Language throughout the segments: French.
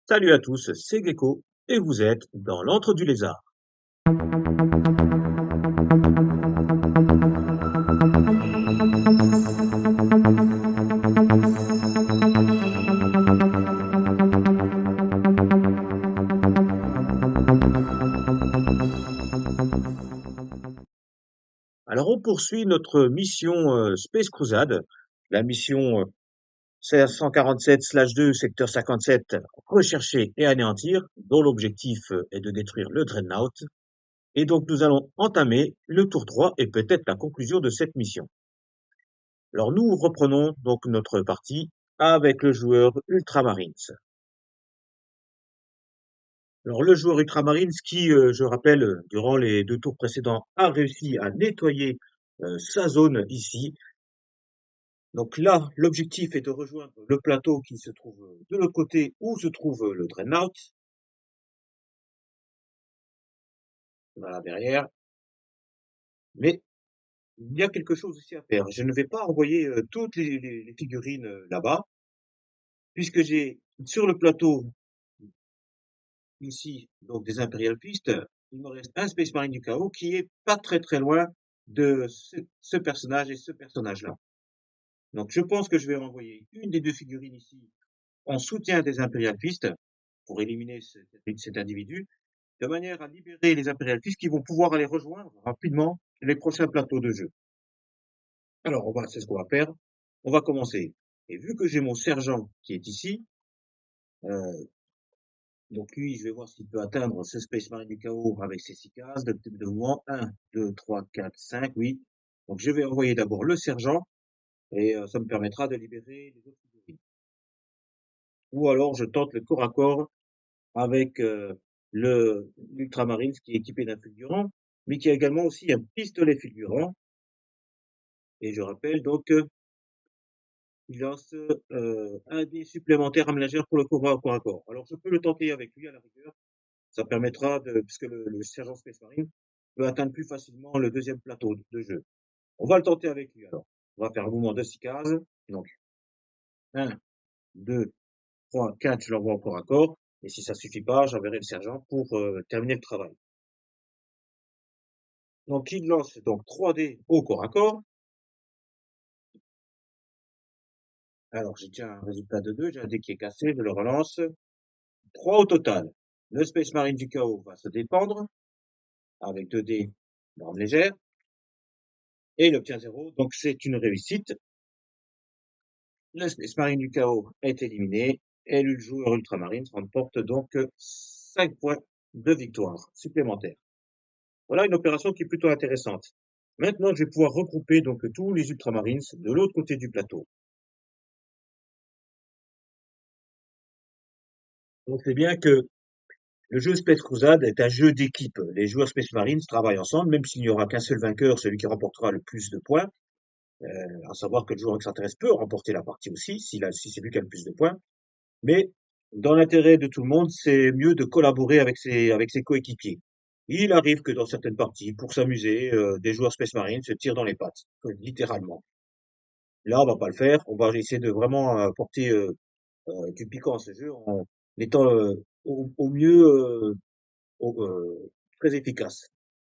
Salut à tous, c'est Gecko et vous êtes dans l'antre du lézard. Alors on poursuit notre mission Space Crusade, la mission 147/2 secteur 57, rechercher et anéantir, dont l'objectif est de détruire le Dreadnought. Et donc nous allons entamer le tour 3 et peut-être la conclusion de cette mission. Alors nous reprenons donc notre partie avec le joueur Ultramarines. Alors le joueur Ultramarines qui, je rappelle, durant les 2 tours précédents, a réussi à nettoyer sa zone ici. Donc là, l'objectif est de rejoindre le plateau qui se trouve de l'autre côté où se trouve le Dreadnought. Voilà derrière. Mais il y a quelque chose aussi à faire. Je ne vais pas envoyer toutes les figurines là-bas, puisque j'ai sur le plateau ici donc des Imperial Fist, il me reste un Space Marine du chaos qui est pas très loin de ce personnage et ce personnage-là. Donc je pense que je vais envoyer une des deux figurines ici en soutien des Imperial Fist pour éliminer cet individu, de manière à libérer les Imperial Fist qui vont pouvoir aller rejoindre rapidement les prochains plateaux de jeu. Alors c'est ce qu'on va faire. On va commencer. Et vu que j'ai mon sergent qui est ici, euh, donc lui, je vais voir s'il peut atteindre ce Space Marine du chaos avec ses 6 cases de mouvement. 1, 2, 3, 4, 5, oui. Donc je vais envoyer d'abord le sergent et ça me permettra de libérer les autres figurines. Ou alors je tente le corps à corps avec l'Ultramarines qui est équipé d'un fulgurant, mais qui a également aussi un pistolet fulgurant. Et je rappelle donc il lance un dé supplémentaire aménageur pour le combat au corps à corps. Alors je peux le tenter avec lui à la rigueur. Ça permettra puisque le sergent Space Marine peut atteindre plus facilement le deuxième plateau de jeu. On va le tenter avec lui alors. On va faire un mouvement de 6 cases. Donc 1, 2, 3, 4, je l'envoie au corps à corps. Et si ça suffit pas, j'enverrai le sergent pour terminer le travail. Donc il lance donc 3 dés au corps à corps. Alors j'ai déjà un résultat de 2, j'ai un dé qui est cassé, je le relance. 3 au total. Le Space Marine du chaos va se défendre avec 2 dés d'armes légères. Et il obtient 0, donc c'est une réussite. Le Space Marine du chaos est éliminé et le joueur Ultramarine remporte donc 5 points de victoire supplémentaires. Voilà une opération qui est plutôt intéressante. Maintenant, je vais pouvoir regrouper donc tous les Ultramarines de l'autre côté du plateau. On sait bien que le jeu Space Crusade est un jeu d'équipe. Les joueurs Space Marines travaillent ensemble, même s'il n'y aura qu'un seul vainqueur, celui qui remportera le plus de points. À savoir que le joueur extraterrestre peut remporter la partie aussi, si c'est lui qui a le plus de points. Mais dans l'intérêt de tout le monde, c'est mieux de collaborer avec ses coéquipiers. Il arrive que dans certaines parties, pour s'amuser, des joueurs Space Marine se tirent dans les pattes, littéralement. Là, on va pas le faire. On va essayer de vraiment apporter du piquant à ce jeu en étant au mieux au- euh, très efficace.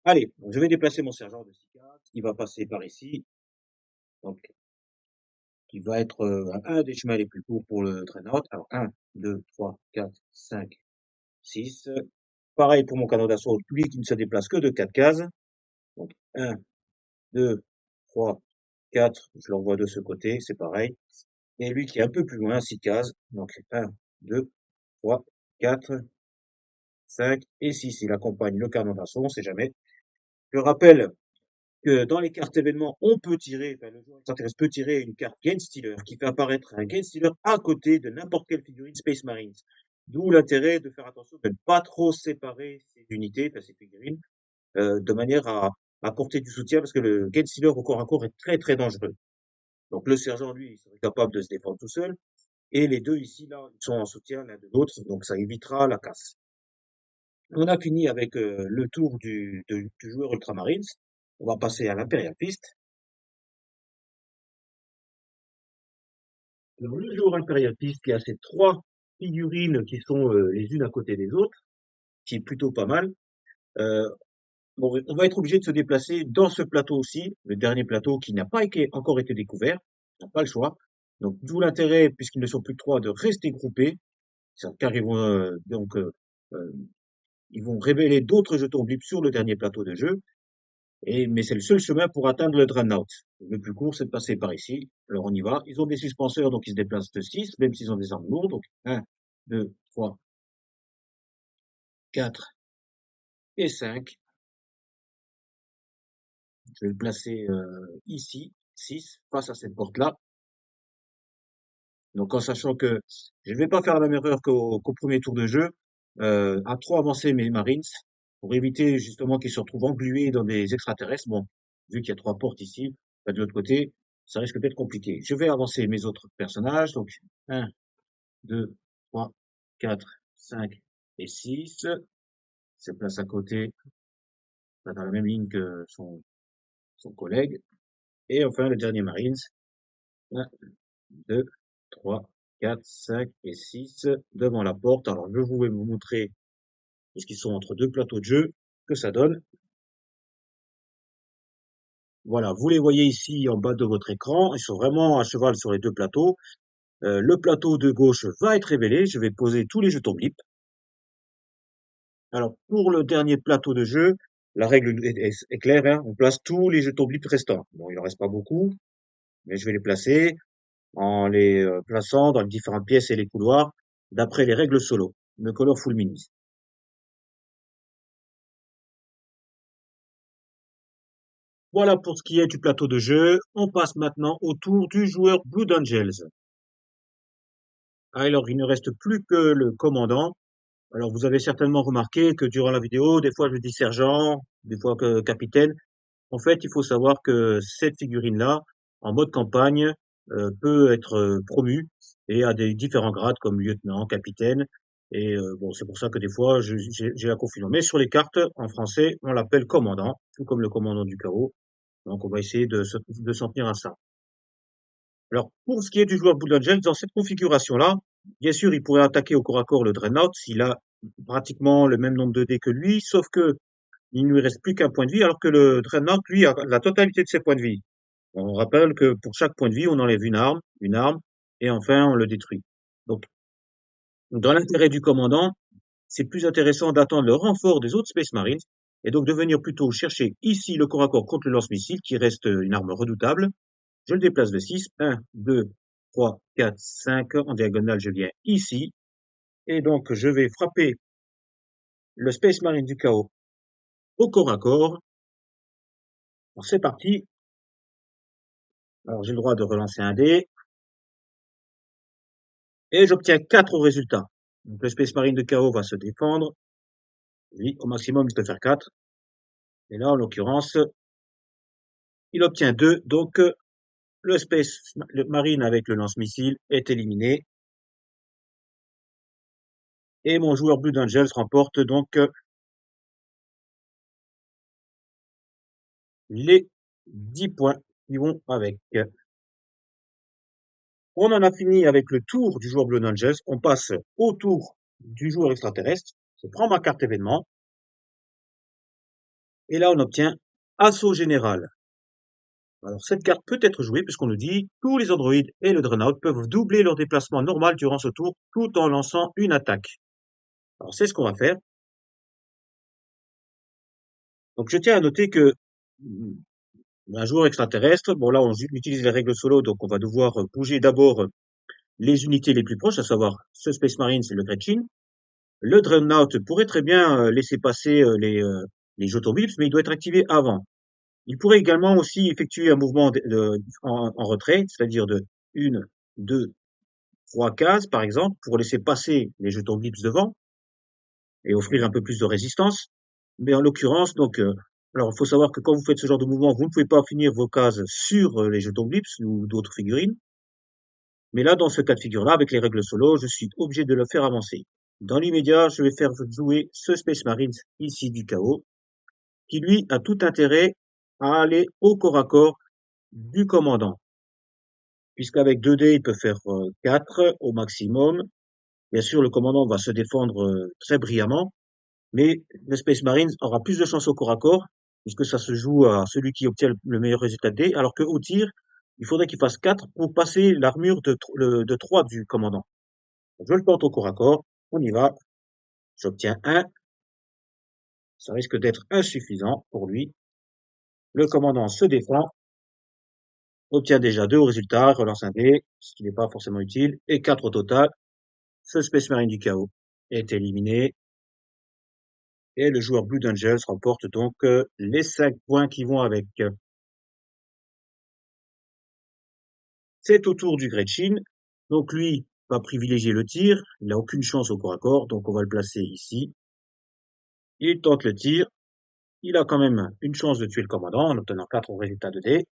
Allez, donc je vais déplacer mon sergent de 6-4. Il va passer par ici. Donc, qui va être un des chemins les plus courts pour le Dreadnought. Alors, 1, 2, 3, 4, 5, 6. Pareil pour mon canon d'assaut, lui qui ne se déplace que de 4 cases. Donc 1, 2, 3, 4, je l'envoie de ce côté, c'est pareil. Et lui qui est un peu plus loin, 6 cases. Donc 1, 2, 3, 4, 5 et 6. Il accompagne le canon d'assaut, on sait jamais. Je rappelle que dans les cartes événements, on peut tirer, enfin, le joueur extraterrestre peut tirer une carte Genestealer qui fait apparaître un Genestealer à côté de n'importe quelle figurine Space Marines. D'où l'intérêt de faire attention de ne pas trop séparer ces unités, enfin ces figurines, de manière à apporter du soutien parce que le Genestealer au corps à corps est très dangereux. Donc le sergent, lui, il serait capable de se défendre tout seul. Et les deux ici, là, ils sont en soutien l'un de l'autre, donc ça évitera la casse. On a fini avec le tour du joueur Ultramarines. On va passer à l'Imperial Fist. Alors, le joueur Imperial Fist qui a ses 3 figurines qui sont les unes à côté des autres, qui est plutôt pas mal. Euh, bon, on va être obligé de se déplacer dans ce plateau aussi, le dernier plateau qui n'a pas encore été découvert. On n'a pas le choix. Donc, d'où l'intérêt, puisqu'ils ne sont plus que trois, de rester groupés, car euh, ils vont révéler d'autres jetons blips sur le dernier plateau de jeu. Mais c'est le seul chemin pour atteindre le Dreadnought. Le plus court, c'est de passer par ici. Alors on y va. Ils ont des suspenseurs, donc ils se déplacent de 6, même s'ils ont des armes lourdes. Donc 1, 2, 3, 4 et 5. Je vais le placer ici, 6, face à cette porte-là. Donc en sachant que je ne vais pas faire la même erreur qu'au premier tour de jeu, à trop avancer mes Marines, pour éviter justement qu'ils se retrouvent englués dans des extraterrestres. Bon, vu qu'il y a trois portes ici, de l'autre côté, ça risque d'être compliqué. Je vais avancer mes autres personnages, donc 1, 2, 3, 4, 5 et 6. Se place à côté, dans la même ligne que son collègue. Et enfin le dernier Marines, 1, 2, 3, 4, 5 et 6 devant la porte. Alors, je vais vous montrer, puisqu'ils sont entre deux plateaux de jeu, que ça donne. Voilà, vous les voyez ici en bas de votre écran. Ils sont vraiment à cheval sur les deux plateaux. Le plateau de gauche va être révélé. Je vais poser tous les jetons blip. Alors, pour le dernier plateau de jeu, la règle est claire, hein. On place tous les jetons blip restants. Bon, il en reste pas beaucoup, mais je vais les placer en les plaçant dans les différentes pièces et les couloirs d'après les règles solo, le Colorful Minis. Voilà pour ce qui est du plateau de jeu. On passe maintenant au tour du joueur Blood Angels. Alors, il ne reste plus que le commandant. Alors, vous avez certainement remarqué que durant la vidéo, des fois je dis sergent, des fois que capitaine. En fait, il faut savoir que cette figurine-là, en mode campagne, peut être promue et a des différents grades comme lieutenant, capitaine. Et bon, c'est pour ça que des fois, j'ai la confusion. Mais sur les cartes, en français, on l'appelle commandant, tout comme le commandant du chaos. Donc, on va essayer de s'en tenir à ça. Alors, pour ce qui est du joueur Bull Angel, dans cette configuration-là, bien sûr, il pourrait attaquer au corps à corps le Dreadnought s'il a pratiquement le même nombre de dés que lui, sauf que il ne lui reste plus qu'un point de vie, alors que le Dreadnought, lui, a la totalité de ses points de vie. On rappelle que pour chaque point de vie, on enlève une arme, et enfin, on le détruit. Donc, dans l'intérêt du commandant, c'est plus intéressant d'attendre le renfort des autres Space Marines, et donc de venir plutôt chercher ici le corps à corps contre le lance-missile, qui reste une arme redoutable. Je le déplace de 6. 1, 2, 3, 4, 5. En diagonale, je viens ici. Et donc, je vais frapper le Space Marine du chaos au corps à corps. Bon, c'est parti. Alors, j'ai le droit de relancer un dé. Et j'obtiens 4 au résultat. Donc, le Space Marine de chaos va se défendre. Oui, au maximum, il peut faire 4. Et là, en l'occurrence, il obtient 2. Donc, le Marine avec le lance-missile est éliminé. Et mon joueur Blood Angels remporte donc les 10 points qui vont avec. On en a fini avec le tour du joueur Blood Angels. On passe au tour du joueur extraterrestre. Je prends ma carte événement. Et là, on obtient Assaut Général. Alors, cette carte peut être jouée puisqu'on nous dit tous les androïdes et le Dreadnought peuvent doubler leur déplacement normal durant ce tour tout en lançant une attaque. Alors, c'est ce qu'on va faire. Donc, je tiens à noter que un joueur extraterrestre, bon là, on utilise les règles solo, donc on va devoir bouger d'abord les unités les plus proches, à savoir ce Space Marine, c'est le Gretchen. Le Dreadnought pourrait très bien laisser passer les Jotobips, mais il doit être activé avant. Il pourrait également aussi effectuer un mouvement en retrait, c'est-à-dire de 1, 2, 3 cases, par exemple, pour laisser passer les jetons Blips devant et offrir un peu plus de résistance. Mais en l'occurrence, donc, alors il faut savoir que quand vous faites ce genre de mouvement, vous ne pouvez pas finir vos cases sur les jetons Blips ou d'autres figurines. Mais là, dans ce cas de figure-là, avec les règles solo, je suis obligé de le faire avancer. Dans l'immédiat, je vais faire jouer ce Space Marines ici du chaos, qui lui a tout intérêt à aller au corps à corps du commandant. Puisqu'avec 2 dés, il peut faire 4 au maximum. Bien sûr, le commandant va se défendre très brillamment, mais le Space Marine aura plus de chances au corps à corps, puisque ça se joue à celui qui obtient le meilleur résultat de dés, alors qu'au tir, il faudrait qu'il fasse 4 pour passer l'armure de 3 du commandant. Je le tente au corps à corps, on y va, j'obtiens 1, ça risque d'être insuffisant pour lui. Le commandant se défend, obtient déjà 2 au résultat, relance un dé, ce qui n'est pas forcément utile, et 4 au total. Ce Space Marine du chaos est éliminé, et le joueur Blue Angels remporte donc les 5 points qui vont avec. C'est au tour du Gretchen. Donc lui va privilégier le tir. Il n'a aucune chance au corps à corps, donc on va le placer ici. Il tente le tir. Il a quand même une chance de tuer le commandant en obtenant 4 au résultat de dés.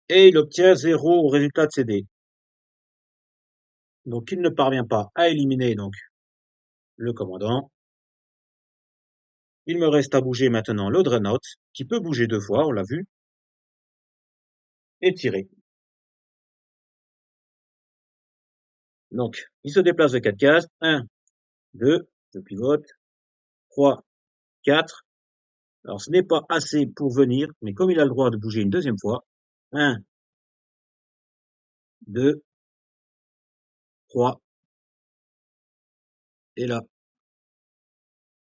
Et il obtient 0 au résultat de ses dés. Donc il ne parvient pas à éliminer donc le commandant. Il me reste à bouger maintenant le Dreadnought, qui peut bouger 2 fois, on l'a vu, et tirer. Donc, il se déplace de 4 cases. 1, 2, je pivote. 3, 4. Alors, ce n'est pas assez pour venir, mais comme il a le droit de bouger une deuxième fois, 1, 2, 3, et là,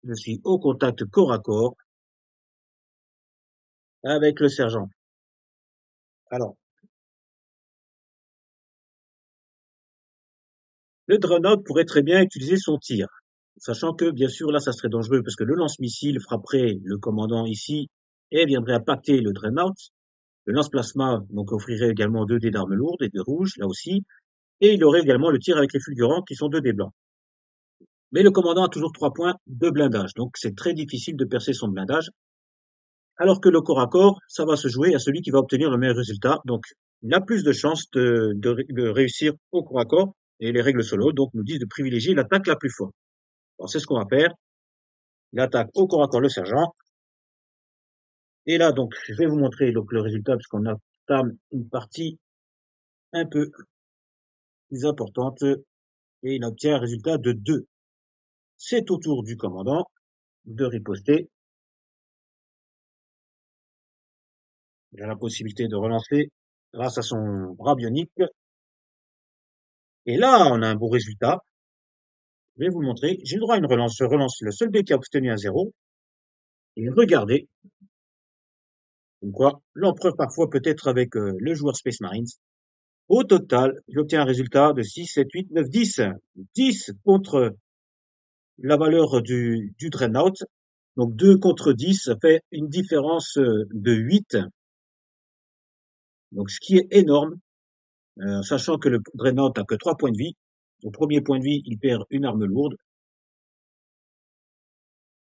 je suis au contact corps à corps avec le sergent. Alors, le Dreadnought pourrait très bien utiliser son tir, sachant que, bien sûr, là, ça serait dangereux parce que le lance-missile frapperait le commandant ici et viendrait impacter le Dreadnought. Le lance-plasma, donc, offrirait également 2 dés d'armes lourdes et 2 rouges, là aussi, et il aurait également le tir avec les fulgurants qui sont 2 dés blancs. Mais le commandant a toujours 3 points de blindage, donc c'est très difficile de percer son blindage. Alors que le corps à corps, ça va se jouer à celui qui va obtenir le meilleur résultat. Donc, il a plus de chances de réussir au corps à corps. Et les règles solo, donc, nous disent de privilégier l'attaque la plus forte. Alors, c'est ce qu'on va faire. Il attaque au corps à corps le sergent. Et là, donc, je vais vous montrer donc, le résultat, puisqu'on entame une partie un peu plus importante. Et il obtient un résultat de 2. C'est au tour du commandant de riposter. Il a la possibilité de relancer grâce à son bras bionique. Et là, on a un beau résultat. Je vais vous le montrer. J'ai le droit à une relance. Je relance le seul dé qui a obtenu un 0. Et regardez, comme quoi l'empereur parfois peut être avec le joueur Space Marines. Au total, j'obtiens un résultat de 6, 7, 8, 9, 10. 10 contre la valeur du Dreadnought. Donc 2 contre 10, ça fait une différence de 8. Donc ce qui est énorme, sachant que le Dreadnought n'a que 3 points de vie. Au premier point de vie, il perd une arme lourde.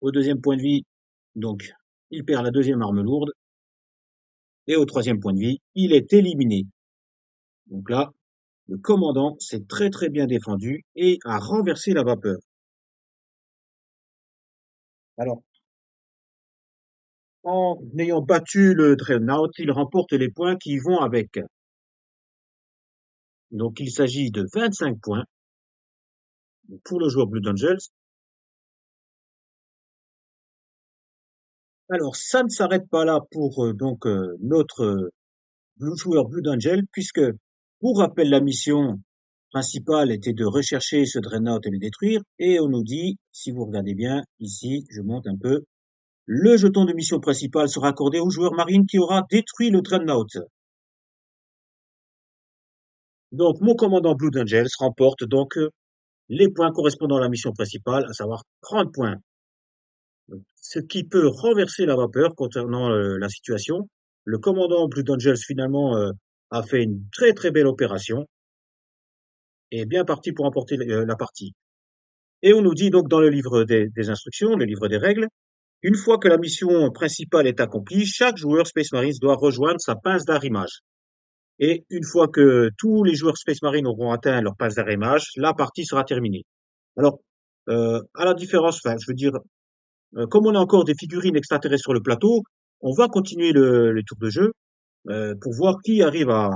Au deuxième point de vie, donc, il perd la deuxième arme lourde. Et au troisième point de vie, il est éliminé. Donc là, le commandant s'est très très bien défendu et a renversé la vapeur. Alors, en ayant battu le Dreadnought, il remporte les points qui vont avec. Donc il s'agit de 25 points pour le joueur Blue Angels. Alors, ça ne s'arrête pas là pour notre joueur Blue Angel, puisque, pour rappel, la mission principale était de rechercher ce Dreadnought et le détruire, et on nous dit, si vous regardez bien, ici, je monte un peu, le jeton de mission principale sera accordé au joueur marine qui aura détruit le Dreadnought. Donc, mon commandant Blue Angels remporte donc les points correspondant à la mission principale, à savoir 30 points. Ce qui peut renverser la vapeur concernant la situation. Le commandant Blue Angels, finalement, a fait une très très belle opération et est bien parti pour remporter la partie. Et on nous dit donc dans le livre des instructions, le livre des règles, une fois que la mission principale est accomplie, chaque joueur Space Marines doit rejoindre sa pince d'arrimage. Et une fois que tous les joueurs Space Marines auront atteint leur pince d'arrimage, la partie sera terminée. Alors, à la différence, enfin, je veux dire, comme on a encore des figurines extraterrestres sur le plateau, on va continuer le tour de jeu pour voir qui arrive à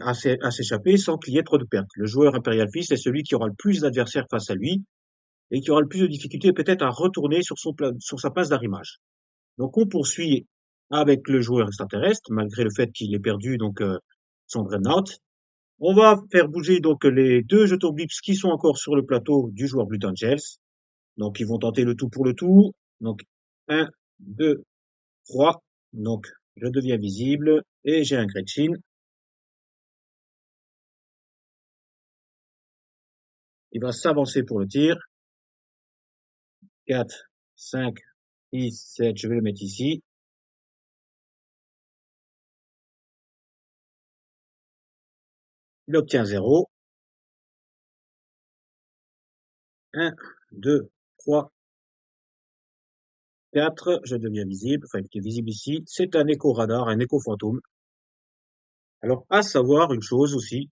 à s'échapper sans qu'il y ait trop de pertes. Le joueur Imperial Fist est celui qui aura le plus d'adversaires face à lui et qui aura le plus de difficultés peut-être à retourner sur sa place d'arrimage. Donc on poursuit avec le joueur extraterrestre, malgré le fait qu'il ait perdu donc son Dreadnought. On va faire bouger donc les deux jetons Blips qui sont encore sur le plateau du joueur Blood Angels. Donc ils vont tenter le tout pour le tout. Donc 1, 2, 3. Donc je deviens visible et j'ai un Gretchin. Il va s'avancer pour le tir. 4, 5, 6, 7, je vais le mettre ici. Il obtient 0. 1, 2, 3, 4, je deviens visible, enfin qui est visible ici. C'est un écho-radar, un écho-fantôme. Alors, à savoir une chose aussi,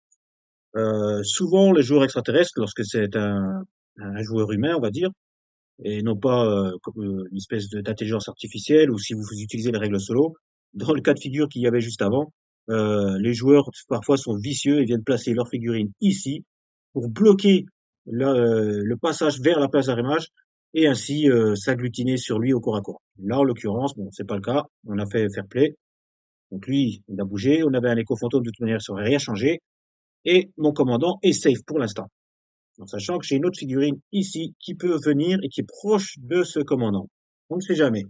souvent les joueurs extraterrestres, lorsque c'est un joueur humain, on va dire, et non pas comme une espèce d'intelligence artificielle, ou si vous utilisez les règles solo, dans le cas de figure qu'il y avait juste avant, les joueurs parfois sont vicieux et viennent placer leur figurine ici pour bloquer le passage vers la place d'arrimage et ainsi s'agglutiner sur lui au corps à corps. Là, en l'occurrence, bon, c'est pas le cas. On a fait fair play. Donc lui, il a bougé. On avait un écho-fantôme, de toute manière, ça aurait rien changé. Et mon commandant est safe pour l'instant. En sachant que j'ai une autre figurine ici qui peut venir et qui est proche de ce commandant. On ne sait jamais.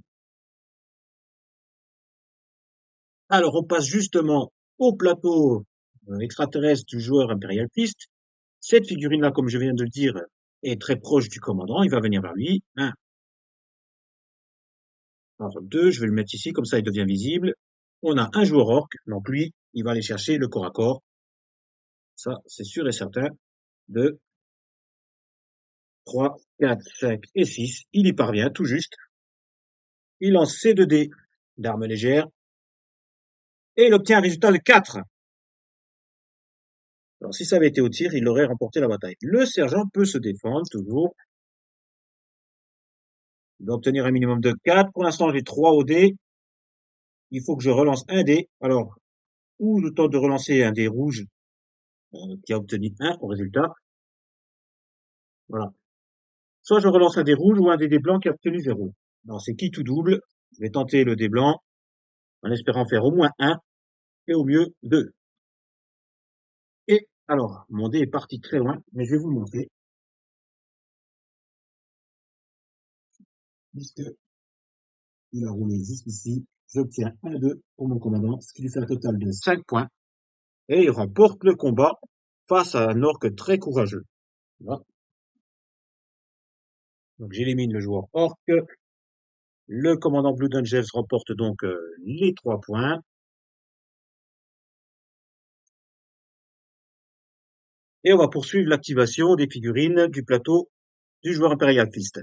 Alors, on passe justement au plateau extraterrestre du joueur Imperial Fist. Cette figurine-là, comme je viens de le dire, est très proche du commandant. Il va venir vers lui. 1, alors 2, je vais le mettre ici, comme ça il devient visible. On a un joueur orc, donc lui, il va aller chercher le corps à corps. Ça, c'est sûr et certain. 2, 3, 4, 5 et 6. Il y parvient tout juste. Il lance ses 2 dés d'armes légères et il obtient un résultat de 4. Alors, si ça avait été au tir, il aurait remporté la bataille. Le sergent peut se défendre, toujours. Il doit obtenir un minimum de 4. Pour l'instant, j'ai 3 au dé. Il faut que je relance un dé. Alors, ou je tente de relancer un dé rouge qui a obtenu 1 au résultat. Voilà. Soit je relance un dé rouge ou un dé blanc qui a obtenu 0. Alors, c'est qui tout double. Je vais tenter le dé blanc en espérant faire au moins 1 et au mieux 2. Et alors, mon dé est parti très loin, mais je vais vous le montrer. Puisque il a roulé juste ici, j'obtiens 1-2 pour mon commandant, ce qui lui fait un total de 5 points. Et il remporte le combat face à un orc très courageux. Voilà. Donc j'élimine le joueur orc. Le commandant Blood Angels remporte donc les 3 points. Et on va poursuivre l'activation des figurines du plateau du joueur Imperial Fist.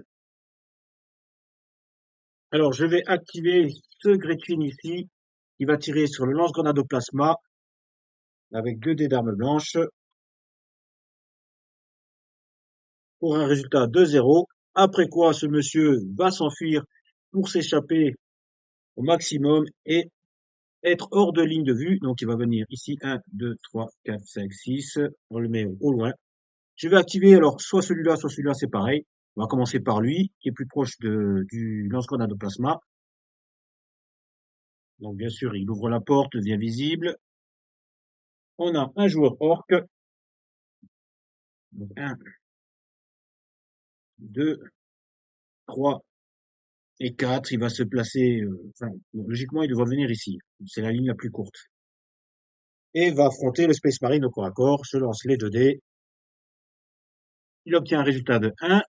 Alors je vais activer ce Gretchin ici, qui va tirer sur le lance-grenade au plasma avec 2 dés d'armes blanches pour un résultat de 0. Après quoi, ce monsieur va s'enfuir pour s'échapper au maximum et être hors de ligne de vue. Donc il va venir ici 1, 2, 3, 4, 5, 6. On le met au loin. Je vais activer alors soit celui-là, c'est pareil. On va commencer par lui, qui est plus proche du lance-grenade au plasma. Donc bien sûr, il ouvre la porte, devient visible. On a un joueur orc. Donc 1, 2, 3 et 4. Il va se placer, enfin, logiquement, il devrait venir ici. C'est la ligne la plus courte. Et va affronter le Space Marine au corps à corps. Je lance les 2 dés. Il obtient un résultat de 1.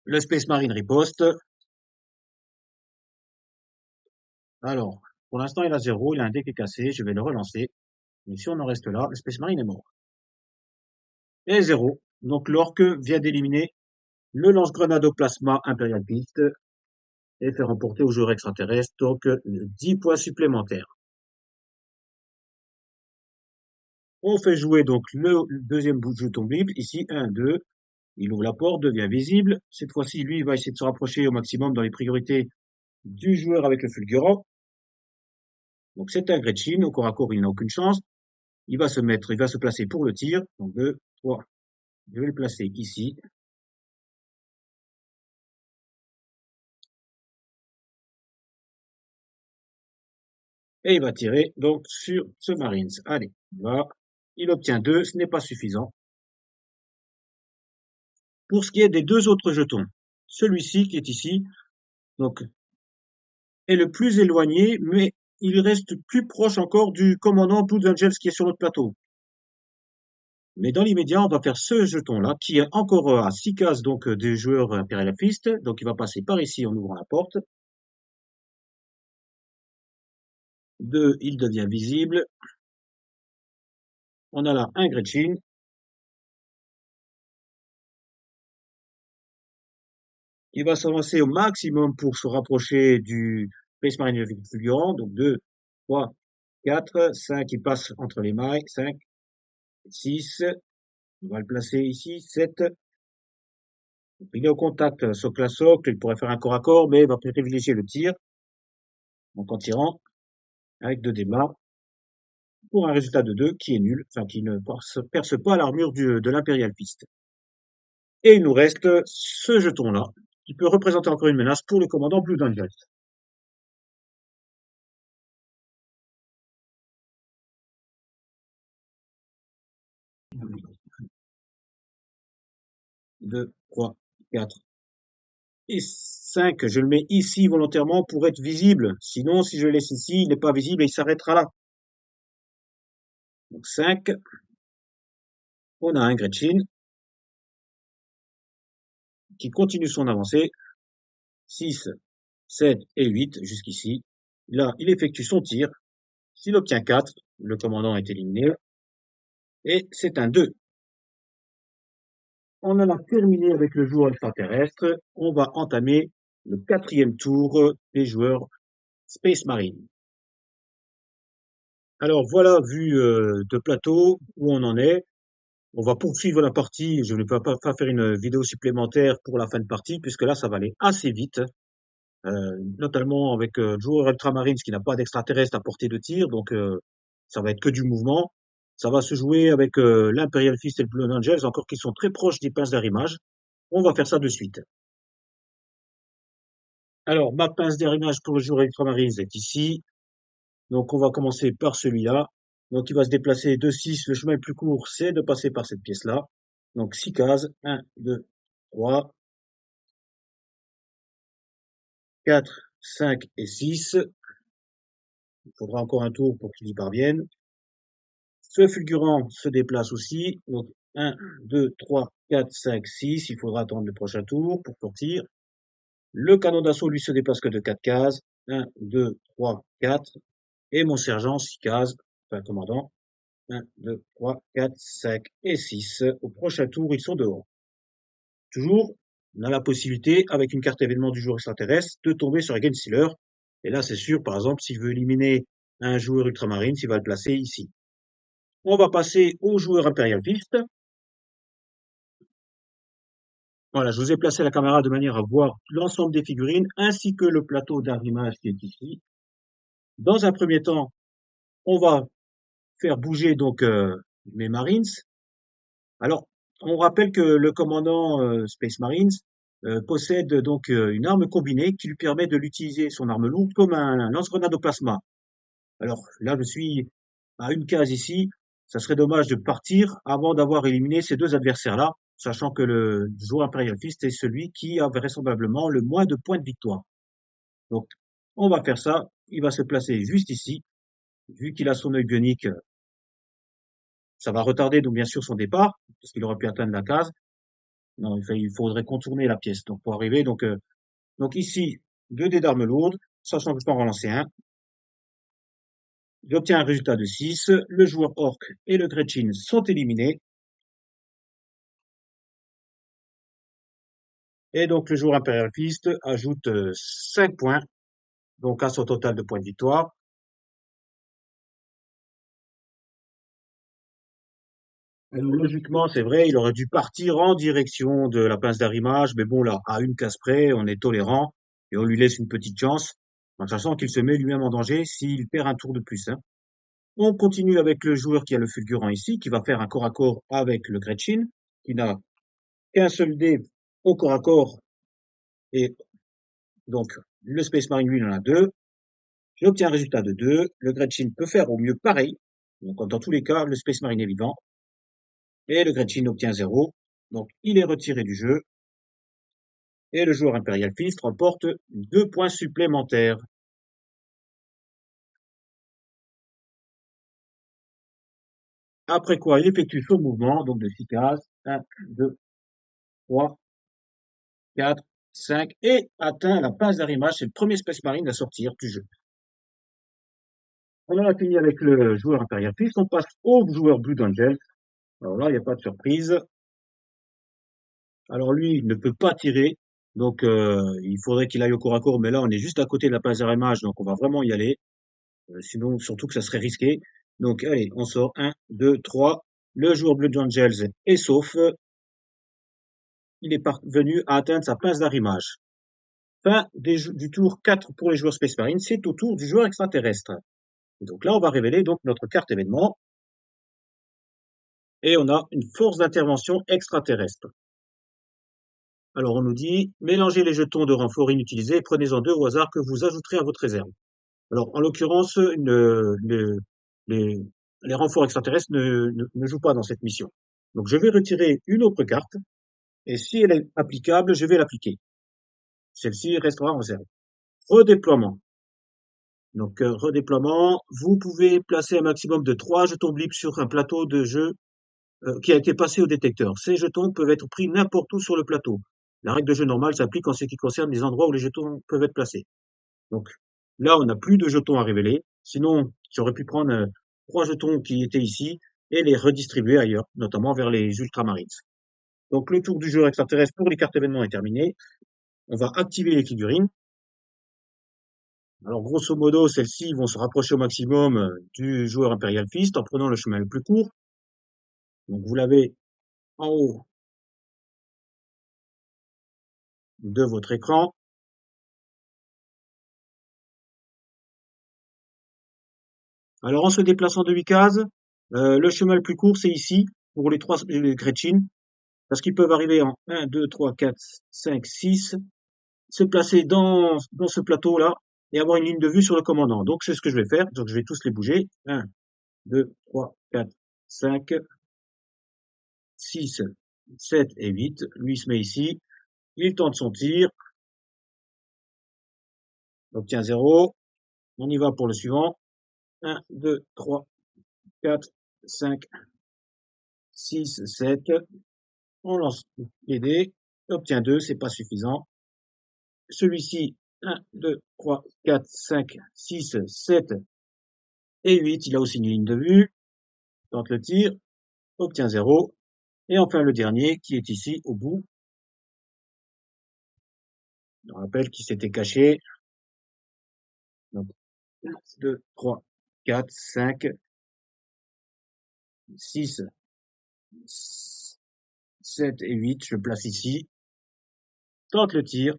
Le Space Marine riposte. Alors, pour l'instant, il a 0. Il a un dé qui est cassé. Je vais le relancer. Mais si on en reste là, le Space Marine est mort. Et 0. Donc l'orque vient d'éliminer le lance-grenade au plasma Imperial Beast et fait remporter au joueur extraterrestre donc 10 points supplémentaires. On fait jouer donc le deuxième bout de jeton bible, ici 1, 2. Il ouvre la porte, devient visible. Cette fois-ci, lui, il va essayer de se rapprocher au maximum dans les priorités du joueur avec le fulgurant. Donc c'est un Gretchin, au corps à corps, il n'a aucune chance. il va se placer pour le tir. Donc 2, 3. Je vais le placer ici. Et il va tirer donc sur ce Marines. Allez, voilà. Il obtient 2, ce n'est pas suffisant. Pour ce qui est des deux autres jetons, celui-ci qui est ici, donc, est le plus éloigné, mais il reste plus proche encore du commandant Blue Angels qui est sur notre plateau. Mais dans l'immédiat, on va faire ce jeton-là, qui est encore à 6 cases donc des joueurs impérialistes. Donc il va passer par ici en ouvrant la porte. 2, il devient visible. On a là un Gretchen. Il va s'avancer au maximum pour se rapprocher du Space Marine fulgurant. Donc 2, 3, 4, 5, il passe entre les mailles. 5, 6, on va le placer ici. 7, il est au contact socle à socle, il pourrait faire un corps à corps, mais il va privilégier le tir. Donc en tirant avec 2 débats pour un résultat de 2 qui est nul, enfin qui ne perce pas l'armure de l'Imperial Fist. Et il nous reste ce jeton-là, qui peut représenter encore une menace pour le commandant Blue Angels. 2, 3, 4 et 5. Je le mets ici volontairement pour être visible. Sinon, si je le laisse ici, il n'est pas visible et il s'arrêtera là. Donc 5. On a un Gretchen qui continue son avancée. 6, 7 et 8 jusqu'ici. Là, il effectue son tir. S'il obtient 4, le commandant est éliminé. Et c'est un 2. On en a terminé avec le joueur extraterrestre. On va entamer le 4e tour des joueurs Space Marine. Alors voilà, vue de plateau, où on en est. On va poursuivre la partie. Je ne vais pas faire une vidéo supplémentaire pour la fin de partie, puisque là, ça va aller assez vite. Notamment avec le joueur Ultramarines qui n'a pas d'extraterrestre à portée de tir, donc ça va être que du mouvement. Ça va se jouer avec l'Imperial Fist et le Blue Angels, encore qu'ils sont très proches des pinces d'arrimage. On va faire ça de suite. Alors, ma pince d'arrimage pour le joueur Ultramarines est ici. Donc, on va commencer par celui-là. Donc, il va se déplacer de 6. Le chemin le plus court, c'est de passer par cette pièce-là. Donc, 6 cases. 1, 2, 3, 4, 5 et 6. Il faudra encore un tour pour qu'il y parvienne. Ce fulgurant se déplace aussi. Donc 1, 2, 3, 4, 5, 6. Il faudra attendre le prochain tour pour sortir. Le canon d'assaut, lui, se déplace que de 4 cases. 1, 2, 3, 4. Et mon sergent, 6 cases. Enfin, commandant. 1, 2, 3, 4, 5 et 6. Au prochain tour, ils sont dehors. Toujours, on a la possibilité, avec une carte événement du joueur extraterrestre, de tomber sur Again Sealer. Et là, c'est sûr, par exemple, s'il veut éliminer un joueur ultramarine, il va le placer ici. On va passer au joueur Imperial Fist. Voilà, je vous ai placé la caméra de manière à voir l'ensemble des figurines ainsi que le plateau d'arrimage qui est ici. Dans un premier temps, on va faire bouger donc mes Marines. Alors, on rappelle que le commandant Space Marines possède donc une arme combinée qui lui permet de l'utiliser son arme lourde comme un lance-grenade au plasma. Alors là, je suis à une case ici. Ça serait dommage de partir avant d'avoir éliminé ces deux adversaires-là, sachant que le joueur Imperial Fist est celui qui a vraisemblablement le moins de points de victoire. Donc, on va faire ça. Il va se placer juste ici. Vu qu'il a son œil bionique, ça va retarder donc bien sûr son départ, parce qu'il aurait pu atteindre la case. Non, il faudrait contourner la pièce. Donc, pour arriver, donc ici, 2 dés d'armes lourdes, sachant que je peux en relancer un. J'obtiens un résultat de 6. Le joueur Orc et le Gretchen sont éliminés. Et donc, le joueur Imperial Fist ajoute 5 points, donc à son total de points de victoire. Alors, logiquement, c'est vrai, il aurait dû partir en direction de la pince d'arrimage, mais bon, là, à une case près, on est tolérant et on lui laisse une petite chance, en sachant qu'il se met lui-même en danger s'il perd un tour de plus, hein. On continue avec le joueur qui a le fulgurant ici, qui va faire un corps à corps avec le Gretchen, qui n'a qu'un seul dé au corps à corps, et donc le Space Marine, lui, il en a deux. J'obtiens un résultat de 2. Le Gretchen peut faire au mieux pareil. Donc, dans tous les cas, le Space Marine est vivant. Et le Gretchen obtient 0. Donc, il est retiré du jeu. Et le joueur Imperial Fist remporte 2 points supplémentaires. Après quoi, il effectue son mouvement, donc de 6 cases. 1, 2, 3, 4, 5. Et atteint la pince d'arrimage. C'est le premier Space Marine à sortir du jeu. On en a fini avec le joueur Imperial Fist. On passe au joueur Blue Angel. Alors là, il n'y a pas de surprise. Alors lui, il ne peut pas tirer, donc il faudrait qu'il aille au corps à corps, mais là on est juste à côté de la place d'arrimage, donc on va vraiment y aller. Sinon, surtout que ça serait risqué. Donc allez, on sort 1, 2, 3. Le joueur Blood Angels est sauf. Il est parvenu à atteindre sa place d'arrimage. Fin du tour 4 pour les joueurs Space Marine, c'est au tour du joueur extraterrestre. Et donc là, on va révéler donc notre carte événement. Et on a une force d'intervention extraterrestre. Alors on nous dit, mélangez les jetons de renfort inutilisés et prenez-en 2 au hasard que vous ajouterez à votre réserve. Alors en l'occurrence, les, les renforts extraterrestres ne jouent pas dans cette mission. Donc je vais retirer une autre carte, et si elle est applicable, je vais l'appliquer. Celle-ci restera en réserve. Redéploiement. Donc redéploiement, vous pouvez placer un maximum de 3 jetons blip sur un plateau de jeu qui a été passé au détecteur. Ces jetons peuvent être pris n'importe où sur le plateau. La règle de jeu normale s'applique en ce qui concerne les endroits où les jetons peuvent être placés. Donc là, on n'a plus de jetons à révéler. Sinon, j'aurais pu prendre 3 jetons qui étaient ici et les redistribuer ailleurs, notamment vers les Ultramarines. Donc le tour du jeu extraterrestre pour les cartes événements est terminé. On va activer les figurines. Alors grosso modo, celles-ci vont se rapprocher au maximum du joueur Imperial Fist en prenant le chemin le plus court. Donc vous l'avez en haut de votre écran. Alors en se déplaçant de 8 cases, le chemin le plus court c'est ici pour les 3 Gretchen, parce qu'ils peuvent arriver en 1, 2, 3, 4, 5, 6, se placer dans ce plateau-là et avoir une ligne de vue sur le commandant. Donc c'est ce que je vais faire, donc je vais tous les bouger. 1, 2, 3, 4, 5, 6, 7 et 8. Lui il se met ici, il tente son tir, obtient 0. On y va pour le suivant. 1, 2, 3, 4, 5, 6, 7. On lance les dés, obtient 2, c'est pas suffisant. Celui-ci, 1, 2, 3, 4, 5, 6, 7 et 8. Il a aussi une ligne de vue. Tente le tir, obtient 0. Et enfin le dernier qui est ici au bout. On rappelle qu'il s'était caché. Donc 1, 2, 3, 4, 5, 6, 7 et 8. Je le place ici. Tente le tir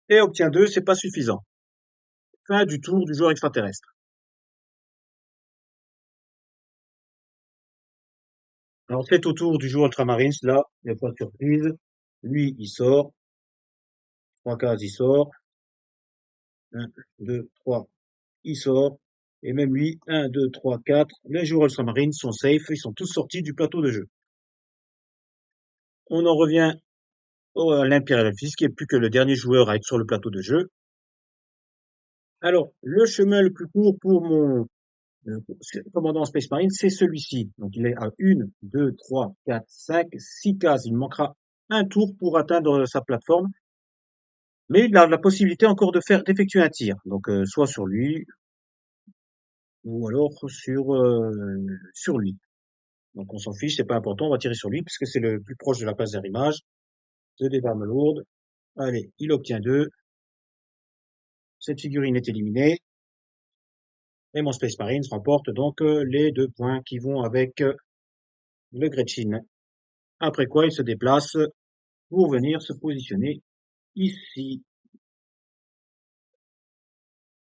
et obtient 2, c'est pas suffisant. Fin du tour du joueur extraterrestre. Alors c'est au tour du joueur Ultramarines, là, il n'y a pas de surprise. Lui, il sort. 3 cases, il sort. 1, 2, 3, il sort. Et même lui, 1, 2, 3, 4. Les joueurs Ultramarines sont safe, ils sont tous sortis du plateau de jeu. On en revient à l'Imperial Fist, qui est plus que le dernier joueur à être sur le plateau de jeu. Alors, le chemin le plus court pour mon commandant Space Marine, c'est celui-ci. Donc, il est à 1, 2, 3, 4, 5, 6 cases. Il manquera un tour pour atteindre sa plateforme. Mais il a la possibilité encore d'effectuer un tir. Donc, soit sur lui, ou alors sur lui. Donc, on s'en fiche, c'est pas important, on va tirer sur lui, puisque c'est le plus proche de la place d'arrimage. 2 dés d'armes lourdes. Allez, il obtient 2. Cette figurine est éliminée. Et mon Space Marines remporte donc les 2 points qui vont avec le Gretchen. Après quoi, il se déplace pour venir se positionner ici.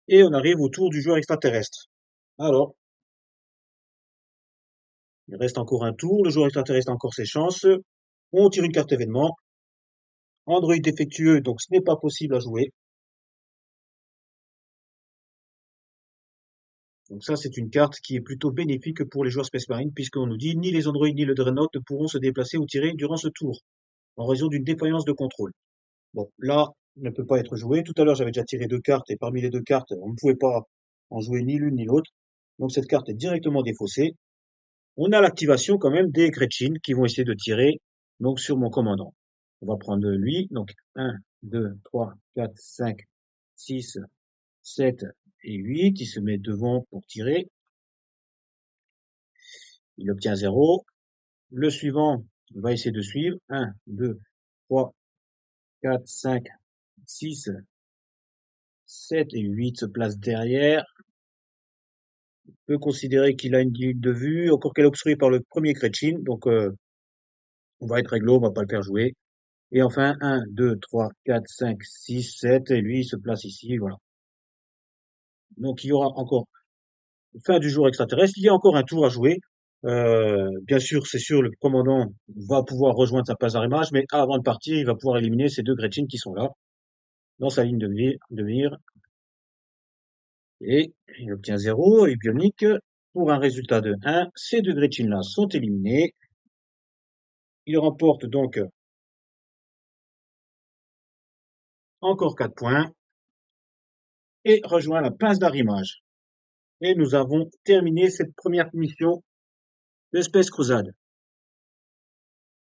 Et on arrive au tour du joueur extraterrestre. Alors, il reste encore un tour, le joueur extraterrestre a encore ses chances. On tire une carte événement. Android défectueux, donc ce n'est pas possible à jouer. Donc ça, c'est une carte qui est plutôt bénéfique pour les joueurs Space Marine, puisqu'on nous dit ni les androïdes ni le Dreadnought ne pourront se déplacer ou tirer durant ce tour, en raison d'une défaillance de contrôle. Bon, là, il ne peut pas être joué. Tout à l'heure, j'avais déjà tiré deux cartes, et parmi les deux cartes, on ne pouvait pas en jouer ni l'une ni l'autre. Donc cette carte est directement défaussée. On a l'activation quand même des Gretchen qui vont essayer de tirer donc sur mon commandant. On va prendre lui, donc 1, 2, 3, 4, 5, 6, 7 et 8. Il se met devant pour tirer. Il obtient 0. Le suivant va essayer de suivre. 1, 2, 3, 4, 5, 6, 7 et 8 se placent derrière. On peut considérer qu'il a une ligne de vue, encore qu'elle est obstruée par le premier Gretchen. Donc on va être réglo, on va pas le faire jouer. Et enfin, 1, 2, 3, 4, 5, 6, 7, et lui, il se place ici, voilà. Donc, il y aura encore, fin du jour extraterrestre, il y a encore un tour à jouer. Bien sûr, c'est sûr, le commandant va pouvoir rejoindre sa place d'arrimage, mais avant de partir, il va pouvoir éliminer ces deux Gretchen qui sont là, dans sa ligne de mire, et il obtient 0, et Bionic, pour un résultat de 1, ces deux Gretchen-là sont éliminés. Il remporte donc encore 4 points, et rejoint la place d'arrimage. Et nous avons terminé cette première mission de Space Crusade.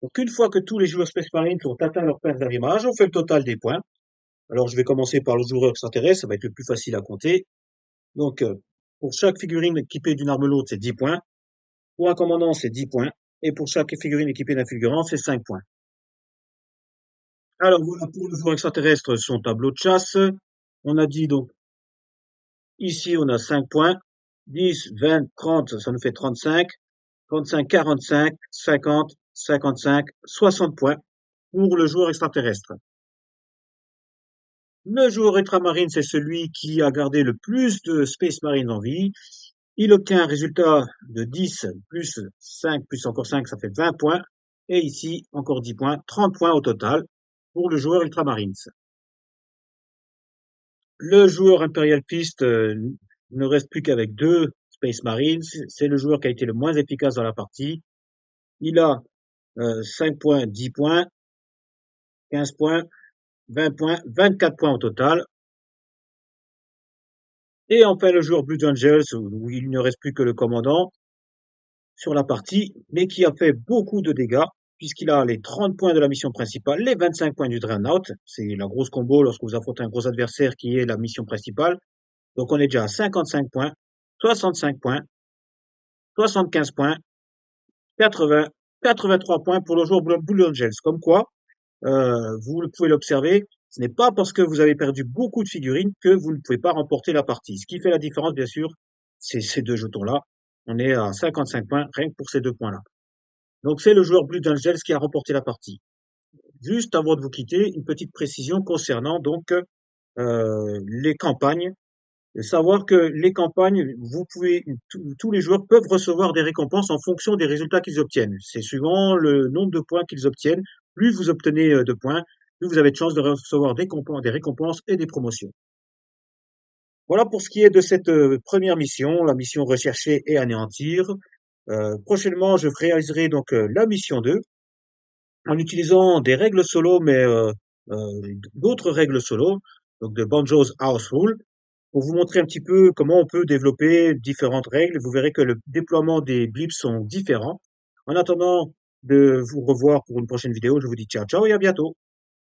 Donc, une fois que tous les joueurs Space Marine ont atteint leur place d'arrimage, on fait le total des points. Alors, je vais commencer par le joueur extraterrestre, ça va être le plus facile à compter. Donc, pour chaque figurine équipée d'une arme lourde, c'est 10 points. Pour un commandant, c'est 10 points. Et pour chaque figurine équipée d'un fulgurant, c'est 5 points. Alors, voilà pour le joueur extraterrestre, son tableau de chasse. On a dit donc, ici, on a 5 points. 10, 20, 30, ça nous fait 35. 35, 45, 50, 55, 60 points pour le joueur extraterrestre. Le joueur ultramarine, c'est celui qui a gardé le plus de Space Marine en vie. Il obtient un résultat de 10 plus 5 plus encore 5, ça fait 20 points. Et ici, encore 10 points, 30 points au total pour le joueur ultramarine. Le joueur Imperial Fist ne reste plus qu'avec deux Space Marines. C'est le joueur qui a été le moins efficace dans la partie. Il a 5 points, 10 points, 15 points, 20 points, 24 points au total. Et enfin, le joueur Blood Angels, où il ne reste plus que le commandant sur la partie, mais qui a fait beaucoup de dégâts, puisqu'il a les 30 points de la mission principale, les 25 points du Dreadnought. C'est la grosse combo lorsque vous affrontez un gros adversaire qui est la mission principale. Donc on est déjà à 55 points, 65 points, 75 points, 80, 83 points pour le joueur Blue Angels. Comme quoi, vous pouvez l'observer, ce n'est pas parce que vous avez perdu beaucoup de figurines que vous ne pouvez pas remporter la partie. Ce qui fait la différence, bien sûr, c'est ces deux jetons-là. On est à 55 points rien que pour ces deux points-là. Donc c'est le joueur Blue Angels qui a remporté la partie. Juste avant de vous quitter, une petite précision concernant donc les campagnes. Savoir que les campagnes, vous pouvez, tous les joueurs peuvent recevoir des récompenses en fonction des résultats qu'ils obtiennent. C'est suivant le nombre de points qu'ils obtiennent. Plus vous obtenez de points, plus vous avez de chances de recevoir des récompenses et des promotions. Voilà pour ce qui est de cette première mission, la mission rechercher et anéantir. Prochainement, je réaliserai donc la mission 2 en utilisant des règles solo, mais d'autres règles solo, donc de Banjo's House Rule, pour vous montrer un petit peu comment on peut développer différentes règles. Vous verrez que le déploiement des blips sont différents. En attendant de vous revoir pour une prochaine vidéo, je vous dis ciao ciao et à bientôt.